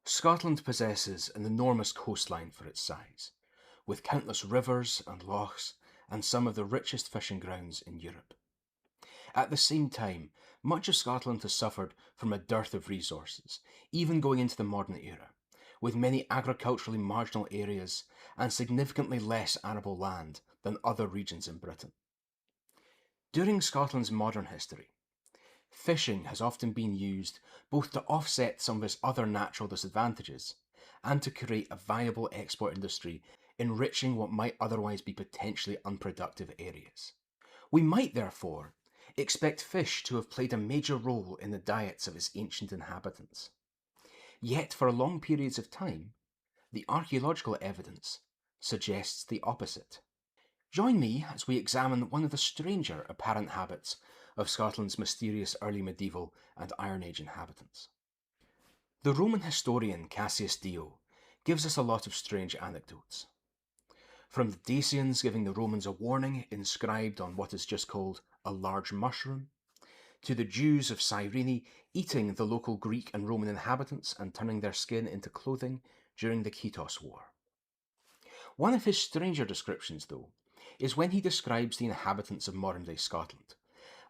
Scotland possesses an enormous coastline for its size, with countless rivers and lochs and some of the richest fishing grounds in Europe. At the same time, much of Scotland has suffered from a dearth of resources, even going into the modern era, with many agriculturally marginal areas and significantly less arable land than other regions in Britain. During Scotland's modern history, fishing has often been used both to offset some of its other natural disadvantages and to create a viable export industry enriching what might otherwise be potentially unproductive areas. We might, therefore, expect fish to have played a major role in the diets of its ancient inhabitants. Yet, for long periods of time, the archaeological evidence suggests the opposite. Join me as we examine one of the stranger apparent habits of Scotland's mysterious early medieval and Iron Age inhabitants. The Roman historian Cassius gives us a lot of strange anecdotes. From the Dacians giving the Romans a warning inscribed on what is just called a large mushroom, to the Jews of Cyrene eating the local Greek and Roman inhabitants and turning their skin into clothing during the Kitos War. One of his stranger descriptions, though, is when he describes the inhabitants of modern-day Scotland,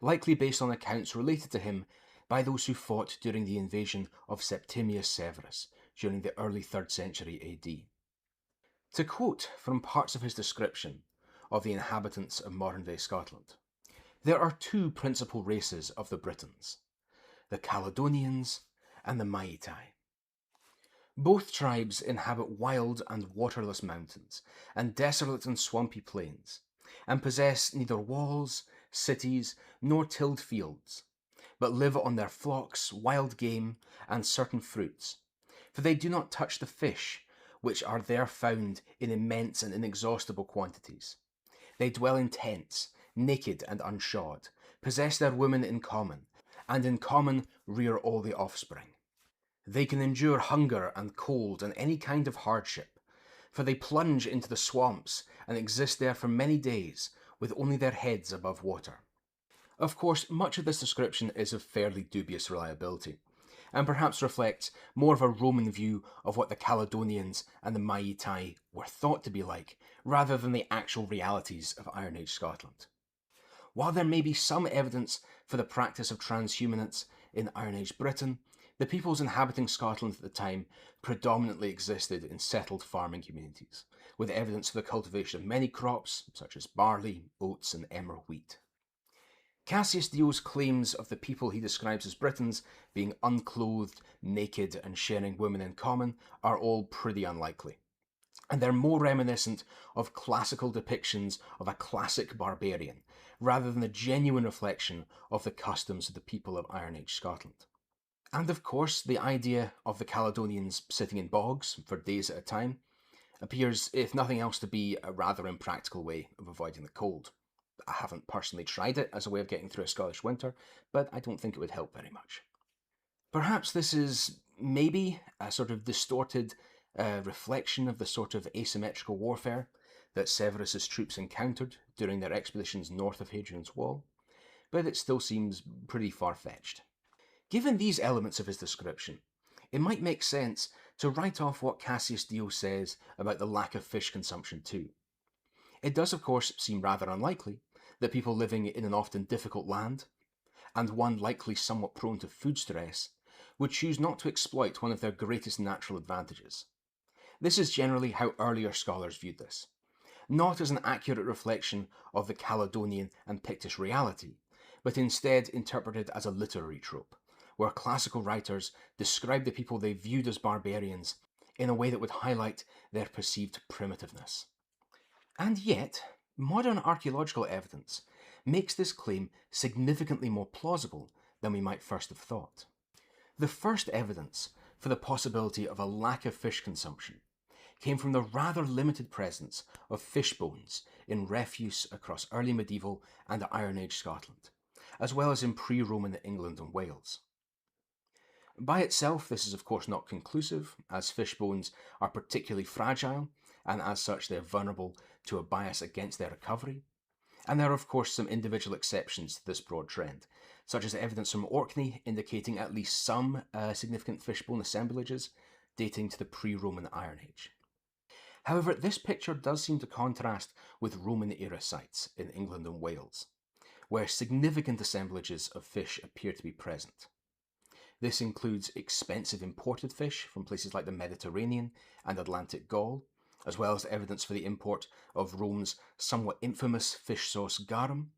likely based on accounts related to him by those who fought during the invasion of Septimius Severus during the early 3rd century AD. To quote from parts of his description of the inhabitants of modern-day Scotland, there are two principal races of the Britons, the Caledonians and the Maitai. Both tribes inhabit wild and waterless mountains and desolate and swampy plains, and possess neither walls, cities, nor tilled fields, but live on their flocks, wild game, and certain fruits, for they do not touch the fish, which are there found in immense and inexhaustible quantities. They dwell in tents, naked and unshod, possess their women in common, and in common rear all the offspring. They can endure hunger and cold and any kind of hardship, for they plunge into the swamps and exist there for many days with only their heads above water. Of course, much of this description is of fairly dubious reliability, and perhaps reflects more of a Roman view of what the Caledonians and the Maitai were thought to be like, rather than the actual realities of Iron Age Scotland. While there may be some evidence for the practice of transhumance in Iron Age Britain, the peoples inhabiting Scotland at the time predominantly existed in settled farming communities, with evidence for the cultivation of many crops, such as barley, oats, and emmer wheat. Cassius Dio's claims of the people he describes as Britons being unclothed, naked, and sharing women in common are all pretty unlikely, and they're more reminiscent of classical depictions of a classic barbarian, rather than a genuine reflection of the customs of the people of Iron Age Scotland. And of course, the idea of the Caledonians sitting in bogs for days at a time appears, if nothing else, to be a rather impractical way of avoiding the cold. I haven't personally tried it as a way of getting through a Scottish winter, but I don't think it would help very much. Perhaps this is maybe a sort of distorted reflection of the sort of asymmetrical warfare that Severus's troops encountered during their expeditions north of Hadrian's Wall, but it still seems pretty far-fetched. Given these elements of his description, it might make sense to write off what Cassius Dio says about the lack of fish consumption too. It does, of course, seem rather unlikely that people living in an often difficult land, and one likely somewhat prone to food stress, would choose not to exploit one of their greatest natural advantages. This is generally how earlier scholars viewed this, not as an accurate reflection of the Caledonian and Pictish reality, but instead interpreted as a literary trope, where classical writers described the people they viewed as barbarians in a way that would highlight their perceived primitiveness. And yet, modern archaeological evidence makes this claim significantly more plausible than we might first have thought. The first evidence for the possibility of a lack of fish consumption came from the rather limited presence of fish bones in refuse across early medieval and Iron Age Scotland, as well as in pre-Roman England and Wales. By itself, this is of course not conclusive, as fish bones are particularly fragile, and as such they're vulnerable to a bias against their recovery. And there are of course some individual exceptions to this broad trend, such as evidence from Orkney indicating at least some significant fishbone assemblages, dating to the pre-Roman Iron Age. However, this picture does seem to contrast with Roman-era sites in England and Wales, where significant assemblages of fish appear to be present. This includes expensive imported fish from places like the Mediterranean and Atlantic Gaul, as well as evidence for the import of Rome's somewhat infamous fish sauce garum,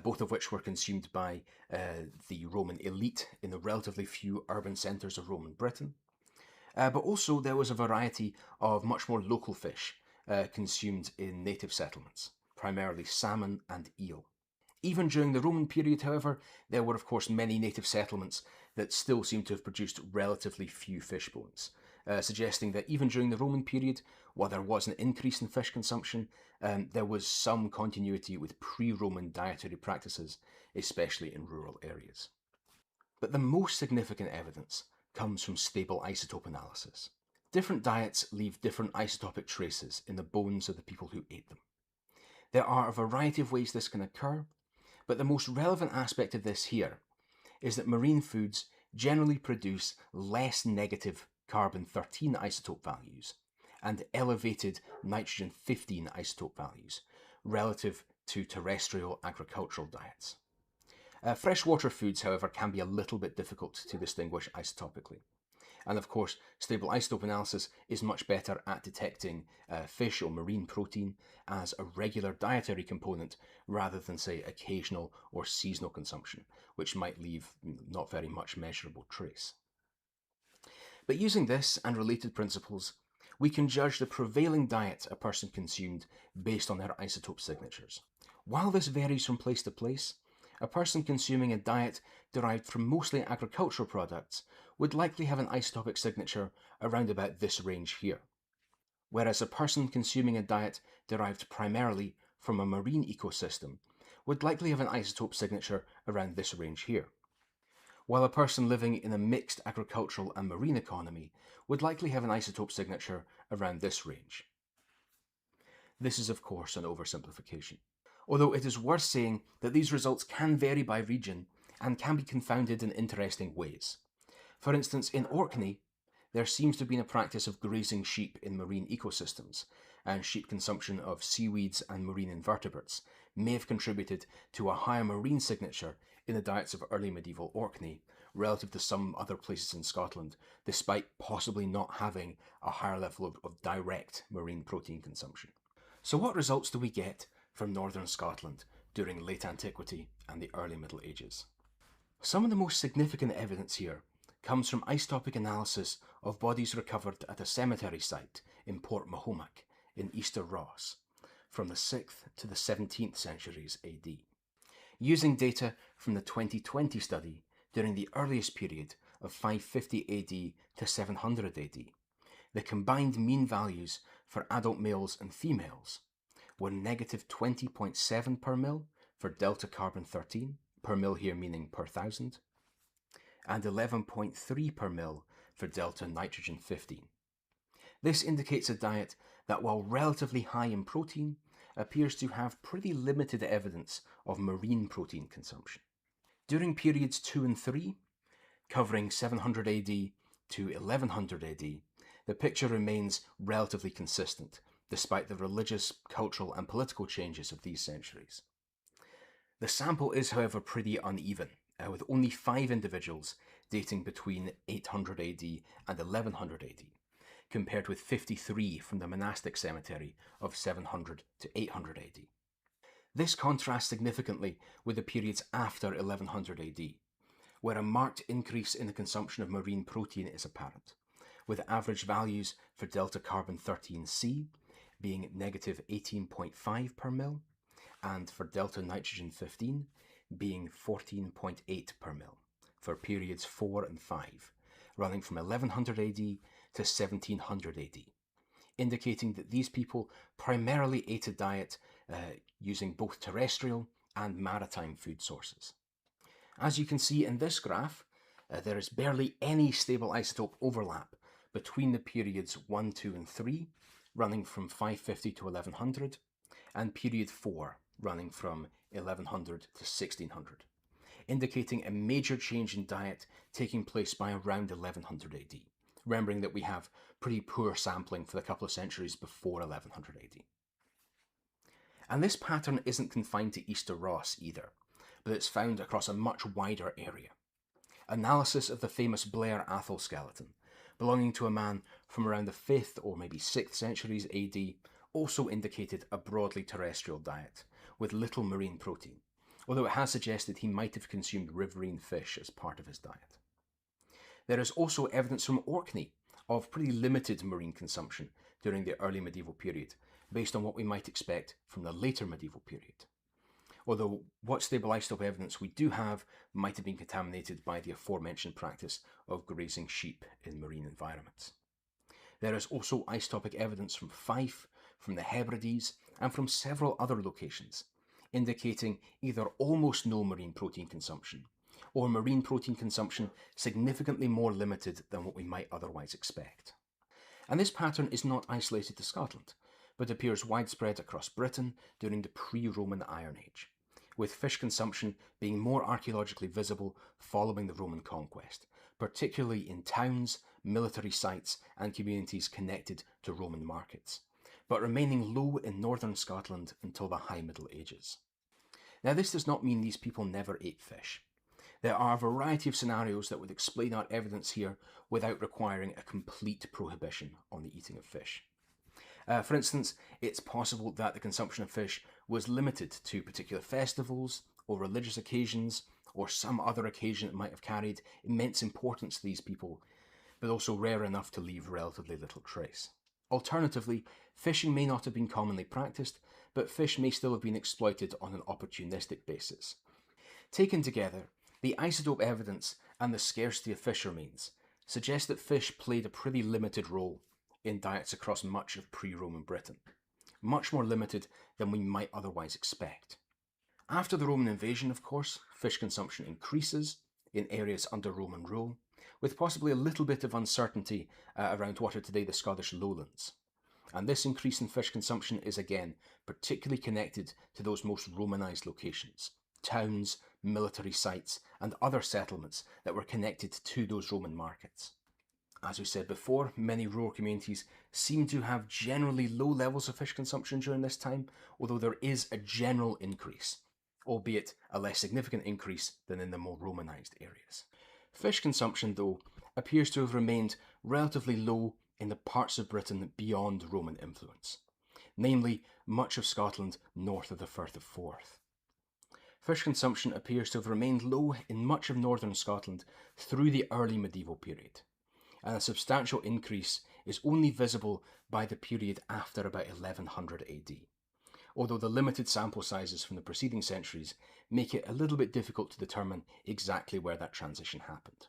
both of which were consumed by the Roman elite in the relatively few urban centres of Roman Britain. But also there was a variety of much more local fish consumed in native settlements, primarily salmon and eel. Even during the Roman period, however, there were of course many native settlements that still seem to have produced relatively few fish bones, suggesting that even during the Roman period, while there was an increase in fish consumption, there was some continuity with pre-Roman dietary practices, especially in rural areas. But the most significant evidence comes from stable isotope analysis. Different diets leave different isotopic traces in the bones of the people who ate them. There are a variety of ways this can occur, but the most relevant aspect of this here is that marine foods generally produce less negative carbon-13 isotope values and elevated nitrogen-15 isotope values relative to terrestrial agricultural diets. Freshwater foods, however, can be a little bit difficult to distinguish isotopically. And of course, stable isotope analysis is much better at detecting fish or marine protein as a regular dietary component rather than, say, occasional or seasonal consumption, which might leave not very much measurable trace. But using this and related principles, we can judge the prevailing diet a person consumed based on their isotope signatures. While this varies from place to place, a person consuming a diet derived from mostly agricultural products would likely have an isotopic signature around about this range here, whereas a person consuming a diet derived primarily from a marine ecosystem would likely have an isotope signature around this range here, while a person living in a mixed agricultural and marine economy would likely have an isotope signature around this range. This is of course an oversimplification, although it is worth saying that these results can vary by region and can be confounded in interesting ways. For instance, in Orkney, there seems to have been a practice of grazing sheep in marine ecosystems, and sheep consumption of seaweeds and marine invertebrates may have contributed to a higher marine signature in the diets of early medieval Orkney relative to some other places in Scotland, despite possibly not having a higher level of direct marine protein consumption. So what results do we get from northern Scotland during late antiquity and the early Middle Ages? Some of the most significant evidence here comes from isotopic analysis of bodies recovered at a cemetery site in Portmahomack in Easter Ross from the 6th to the 17th centuries AD. Using data from the 2020 study during the earliest period of 550 AD to 700 AD, the combined mean values for adult males and females were negative 20.7 per mil for delta carbon 13, per mil here meaning per thousand, and 11.3 per mil for delta nitrogen 15. This indicates a diet that, while relatively high in protein, appears to have pretty limited evidence of marine protein consumption. During periods 2 and 3, covering 700 AD to 1100 AD, the picture remains relatively consistent, despite the religious, cultural and political changes of these centuries. The sample is, however, pretty uneven, with only 5 individuals dating between 800 AD and 1100 AD, compared with 53 from the monastic cemetery of 700 to 800 AD. This contrasts significantly with the periods after 1100 AD, where a marked increase in the consumption of marine protein is apparent, with average values for delta carbon 13C being negative 18.5 per mil, and for delta nitrogen 15 being 14.8 per mil for periods 4 and 5, running from 1100 AD to 1700 AD, indicating that these people primarily ate a diet using both terrestrial and maritime food sources. As you can see in this graph, there is barely any stable isotope overlap between the periods 1, 2 and 3, running from 550 to 1100, and period 4, running from 1100 to 1600, indicating a major change in diet taking place by around 1100 AD, remembering that we have pretty poor sampling for the couple of centuries before 1100 AD. And this pattern isn't confined to Easter Ross either, but it's found across a much wider area. Analysis of the famous Blair Athol skeleton, belonging to a man from around the 5th or maybe 6th centuries AD, also indicated a broadly terrestrial diet, with little marine protein, although it has suggested he might have consumed riverine fish as part of his diet. There is also evidence from Orkney of pretty limited marine consumption during the early medieval period, based on what we might expect from the later medieval period. Although what stable isotope evidence we do have might have been contaminated by the aforementioned practice of grazing sheep in marine environments. There is also isotopic evidence from Fife, from the Hebrides, and from several other locations, indicating either almost no marine protein consumption, or marine protein consumption significantly more limited than what we might otherwise expect. And this pattern is not isolated to Scotland, but appears widespread across Britain during the pre-Roman Iron Age, with fish consumption being more archaeologically visible following the Roman conquest, particularly in towns, military sites, and communities connected to Roman markets, but remaining low in northern Scotland until the High Middle Ages. Now, this does not mean these people never ate fish. There are a variety of scenarios that would explain our evidence here without requiring a complete prohibition on the eating of fish. For instance, it's possible that the consumption of fish was limited to particular festivals or religious occasions or some other occasion that might have carried immense importance to these people, but also rare enough to leave relatively little trace. Alternatively, fishing may not have been commonly practiced, but fish may still have been exploited on an opportunistic basis. Taken together, the isotope evidence and the scarcity of fish remains suggest that fish played a pretty limited role in diets across much of pre-Roman Britain, much more limited than we might otherwise expect. After the Roman invasion, of course, fish consumption increases in areas under Roman rule, with possibly a little bit of uncertainty around what are today the Scottish lowlands. And this increase in fish consumption is again particularly connected to those most Romanised locations, towns, military sites, and other settlements that were connected to those Roman markets. As we said before, many rural communities seem to have generally low levels of fish consumption during this time, although there is a general increase, albeit a less significant increase than in the more Romanised areas. Fish consumption, though, appears to have remained relatively low in the parts of Britain beyond Roman influence, namely much of Scotland north of the Firth of Forth. Fish consumption appears to have remained low in much of northern Scotland through the early medieval period, and a substantial increase is only visible by the period after about 1100 AD, although the limited sample sizes from the preceding centuries make it a little bit difficult to determine exactly where that transition happened.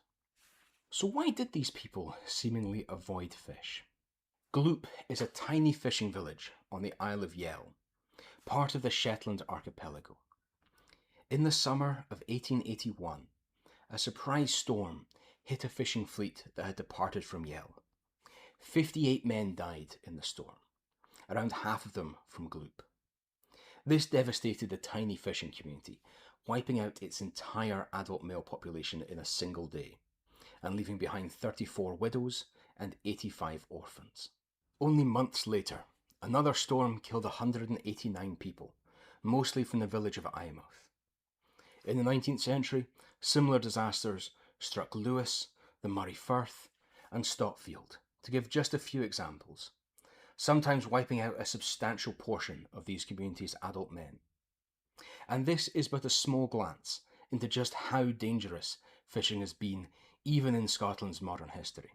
So why did these people seemingly avoid fish? Gloop is a tiny fishing village on the Isle of Yell, part of the Shetland archipelago. In the summer of 1881, a surprise storm hit a fishing fleet that had departed from Yell. 58 men died in the storm, around half of them from Gloop. This devastated the tiny fishing community, wiping out its entire adult male population in a single day, and leaving behind 34 widows and 85 orphans. Only months later, another storm killed 189 people, mostly from the village of Eyemouth. In the 19th century, similar disasters struck Lewis, the Moray Firth, and Stotfield, to give just a few examples, sometimes wiping out a substantial portion of these communities' adult men. And this is but a small glance into just how dangerous fishing has been even in Scotland's modern history.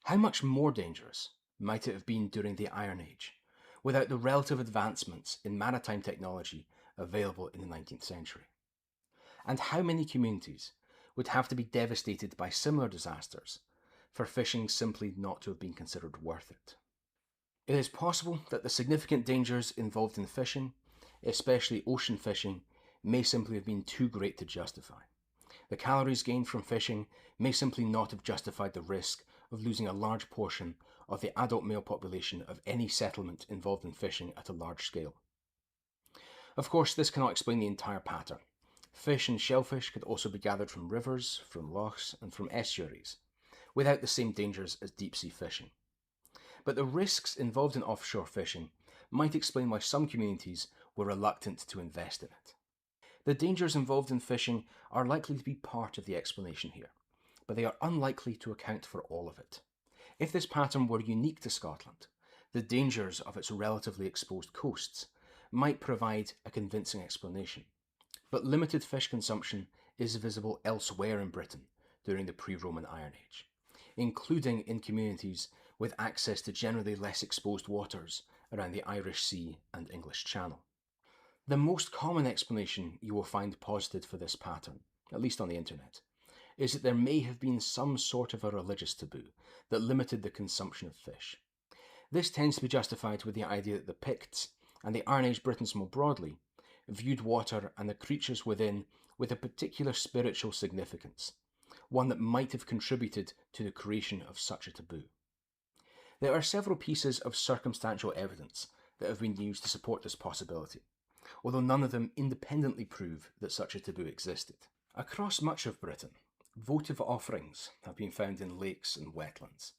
How much more dangerous might it have been during the Iron Age, without the relative advancements in maritime technology available in the 19th century? And how many communities would have to be devastated by similar disasters for fishing simply not to have been considered worth it? It is possible that the significant dangers involved in fishing, especially ocean fishing, may simply have been too great to justify. The calories gained from fishing may simply not have justified the risk of losing a large portion of the adult male population of any settlement involved in fishing at a large scale. Of course, this cannot explain the entire pattern. Fish and shellfish could also be gathered from rivers, from lochs, and from estuaries, without the same dangers as deep-sea fishing. But the risks involved in offshore fishing might explain why some communities were reluctant to invest in it. The dangers involved in fishing are likely to be part of the explanation here, but they are unlikely to account for all of it. If this pattern were unique to Scotland, the dangers of its relatively exposed coasts might provide a convincing explanation. But limited fish consumption is visible elsewhere in Britain during the pre-Roman Iron Age, including in communities with access to generally less exposed waters around the Irish Sea and English Channel. The most common explanation you will find posited for this pattern, at least on the internet, is that there may have been some sort of a religious taboo that limited the consumption of fish. This tends to be justified with the idea that the Picts, and the Iron Age Britons more broadly, viewed water and the creatures within with a particular spiritual significance, one that might have contributed to the creation of such a taboo. There are several pieces of circumstantial evidence that have been used to support this possibility, although none of them independently prove that such a taboo existed. Across much of Britain, votive offerings have been found in lakes and wetlands,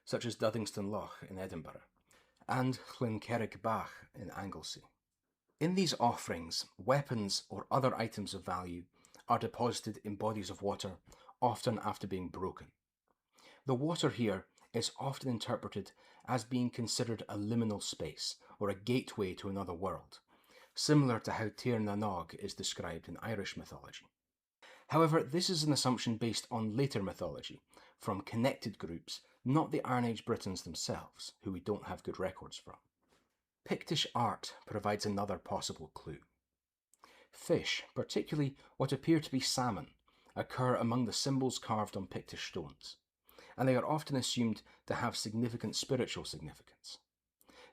such as Duddingston Loch in Edinburgh and Llyncerrig Bach in Anglesey. In these offerings, weapons or other items of value are deposited in bodies of water, often after being broken. The water here is often interpreted as being considered a liminal space or a gateway to another world, similar to how Tir na Nog is described in Irish mythology. However, this is an assumption based on later mythology from connected groups, not the Iron Age Britons themselves, who we don't have good records from. Pictish art provides another possible clue. Fish, particularly what appear to be salmon, occur among the symbols carved on Pictish stones, and they are often assumed to have significant spiritual significance.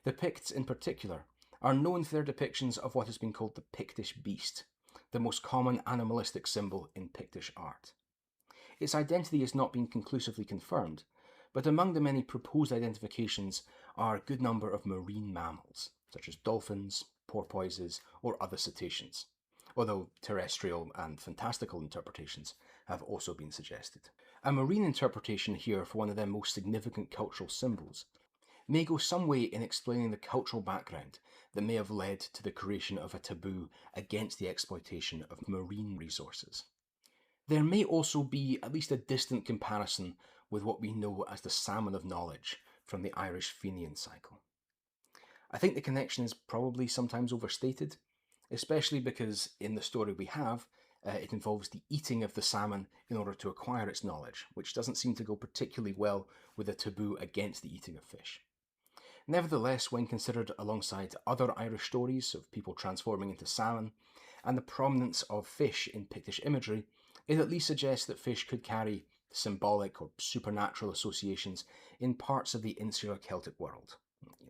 The Picts in particular are known for their depictions of what has been called the Pictish beast, the most common animalistic symbol in Pictish art. Its identity has not been conclusively confirmed, but among the many proposed identifications are a good number of marine mammals, such as dolphins, porpoises, or other cetaceans, although terrestrial and fantastical interpretations have also been suggested. A marine interpretation here for one of their most significant cultural symbols may go some way in explaining the cultural background that may have led to the creation of a taboo against the exploitation of marine resources. There may also be at least a distant comparison with what we know as the salmon of knowledge from the Irish Fenian cycle. I think the connection is probably sometimes overstated, especially because in the story we have, it involves the eating of the salmon in order to acquire its knowledge, which doesn't seem to go particularly well with a taboo against the eating of fish. Nevertheless, when considered alongside other Irish stories of people transforming into salmon, and the prominence of fish in Pictish imagery, it at least suggests that fish could carry symbolic or supernatural associations in parts of the insular Celtic world.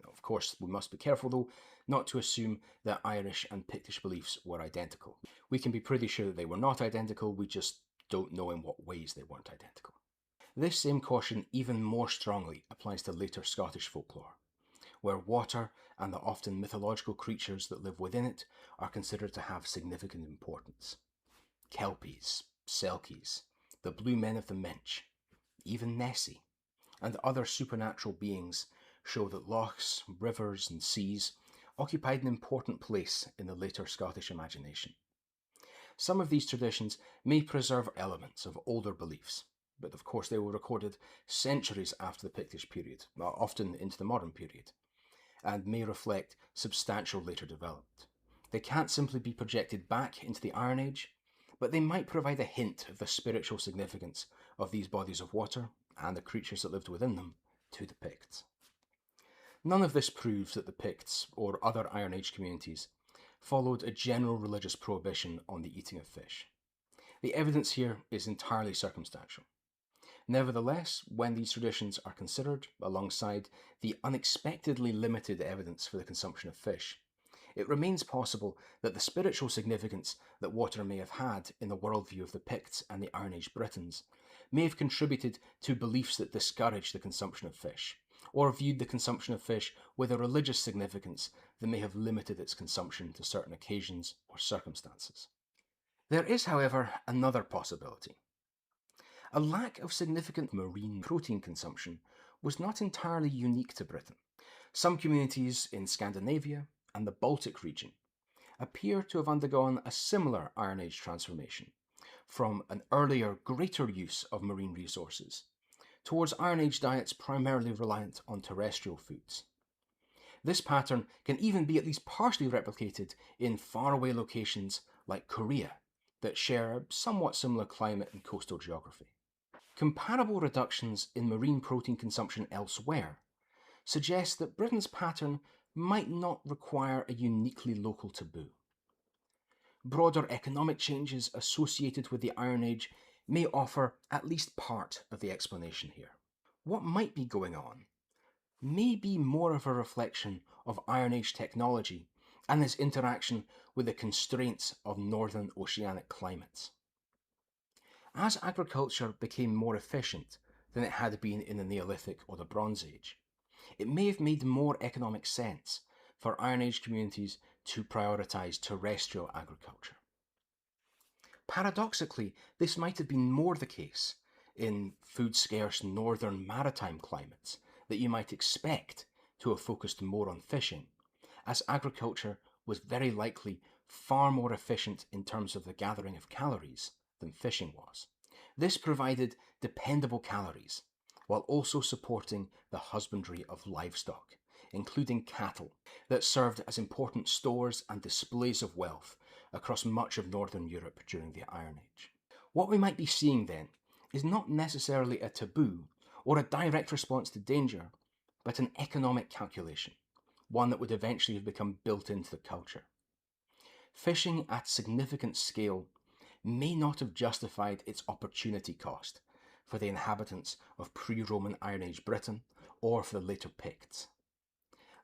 Of course, we must be careful though, not to assume that Irish and Pictish beliefs were identical. We can be pretty sure that they were not identical, we just don't know in what ways they weren't identical. This same caution even more strongly applies to later Scottish folklore, where water and the often mythological creatures that live within it are considered to have significant importance. Kelpies, Selkies, the Blue Men of the Minch, even Nessie, and other supernatural beings show that lochs, rivers and seas occupied an important place in the later Scottish imagination. Some of these traditions may preserve elements of older beliefs, but of course they were recorded centuries after the Pictish period, often into the modern period, and may reflect substantial later development. They can't simply be projected back into the Iron Age, but they might provide a hint of the spiritual significance of these bodies of water and the creatures that lived within them to the Picts. None of this proves that the Picts, or other Iron Age communities, followed a general religious prohibition on the eating of fish. The evidence here is entirely circumstantial. Nevertheless, when these traditions are considered alongside the unexpectedly limited evidence for the consumption of fish, it remains possible that the spiritual significance that water may have had in the worldview of the Picts and the Iron Age Britons may have contributed to beliefs that discouraged the consumption of fish, or viewed the consumption of fish with a religious significance that may have limited its consumption to certain occasions or circumstances. There is, however, another possibility. A lack of significant marine protein consumption was not entirely unique to Britain. Some communities in Scandinavia and the Baltic region appear to have undergone a similar Iron Age transformation from an earlier greater use of marine resources towards Iron Age diets primarily reliant on terrestrial foods. This pattern can even be at least partially replicated in faraway locations like Korea that share a somewhat similar climate and coastal geography. Comparable reductions in marine protein consumption elsewhere suggest that Britain's pattern might not require a uniquely local taboo. Broader economic changes associated with the Iron Age may offer at least part of the explanation here. What might be going on may be more of a reflection of Iron Age technology and its interaction with the constraints of northern oceanic climates. As agriculture became more efficient than it had been in the Neolithic or the Bronze Age, it may have made more economic sense for Iron Age communities to prioritise terrestrial agriculture. Paradoxically, this might have been more the case in food-scarce northern maritime climates that you might expect to have focused more on fishing, as agriculture was very likely far more efficient in terms of the gathering of calories than fishing was. This provided dependable calories, while also supporting the husbandry of livestock, including cattle, that served as important stores and displays of wealth across much of Northern Europe during the Iron Age. What we might be seeing then is not necessarily a taboo or a direct response to danger, but an economic calculation, one that would eventually have become built into the culture. Fishing at significant scale may not have justified its opportunity cost for the inhabitants of pre-Roman Iron Age Britain or for the later Picts.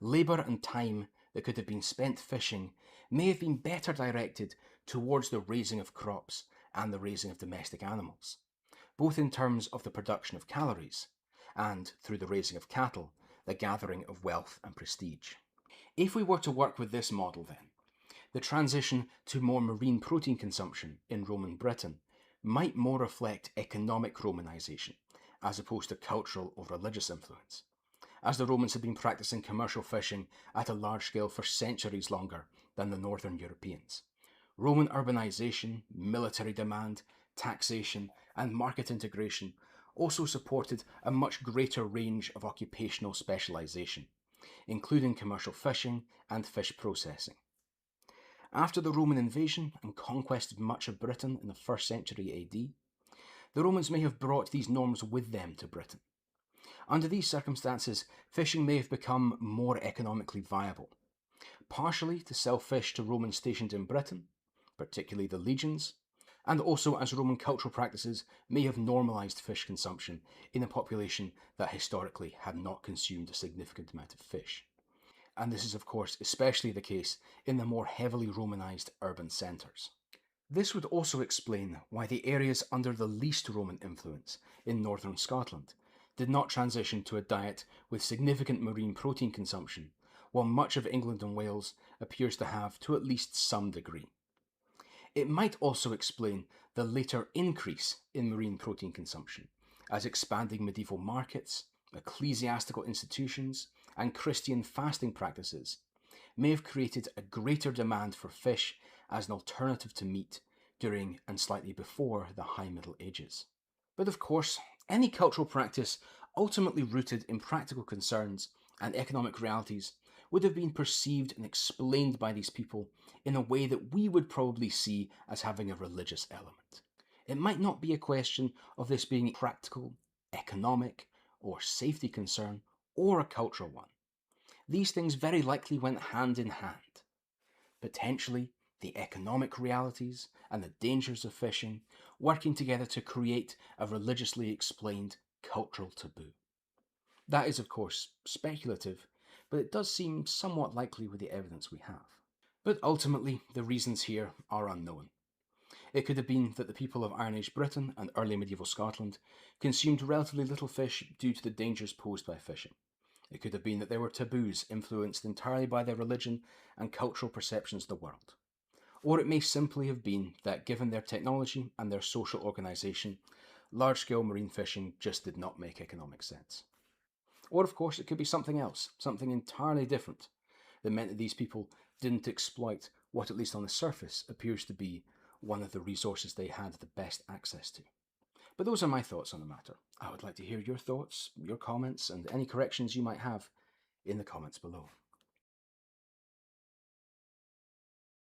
Labour and time that could have been spent fishing may have been better directed towards the raising of crops and the raising of domestic animals, both in terms of the production of calories and, through the raising of cattle, the gathering of wealth and prestige. If we were to work with this model then, the transition to more marine protein consumption in Roman Britain might more reflect economic Romanisation as opposed to cultural or religious influence, as the Romans had been practicing commercial fishing at a large scale for centuries longer than the northern Europeans. Roman urbanisation, military demand, taxation, and market integration also supported a much greater range of occupational specialisation, including commercial fishing and fish processing. After the Roman invasion and conquest of much of Britain in the 1st century AD, the Romans may have brought these norms with them to Britain. Under these circumstances, fishing may have become more economically viable, partially to sell fish to Romans stationed in Britain, particularly the legions, and also as Roman cultural practices may have normalised fish consumption in a population that historically had not consumed a significant amount of fish. And this is of course especially the case in the more heavily Romanised urban centres. This would also explain why the areas under the least Roman influence in northern Scotland did not transition to a diet with significant marine protein consumption, while much of England and Wales appears to have to at least some degree. It might also explain the later increase in marine protein consumption, as expanding medieval markets, ecclesiastical institutions, and Christian fasting practices may have created a greater demand for fish as an alternative to meat during and slightly before the High Middle Ages. But of course, any cultural practice ultimately rooted in practical concerns and economic realities would have been perceived and explained by these people in a way that we would probably see as having a religious element. It might not be a question of this being a practical, economic, or safety concern, or a cultural one. These things very likely went hand in hand. Potentially, the economic realities and the dangers of fishing working together to create a religiously explained cultural taboo. That is, of course, speculative, but it does seem somewhat likely with the evidence we have. But ultimately, the reasons here are unknown. It could have been that the people of Iron Age Britain and early medieval Scotland consumed relatively little fish due to the dangers posed by fishing. It could have been that there were taboos influenced entirely by their religion and cultural perceptions of the world. Or it may simply have been that given their technology and their social organisation, large-scale marine fishing just did not make economic sense. Or, of course, it could be something else, something entirely different, that meant that these people didn't exploit what, at least on the surface, appears to be one of the resources they had the best access to. But those are my thoughts on the matter. I would like to hear your thoughts, your comments, and any corrections you might have in the comments below.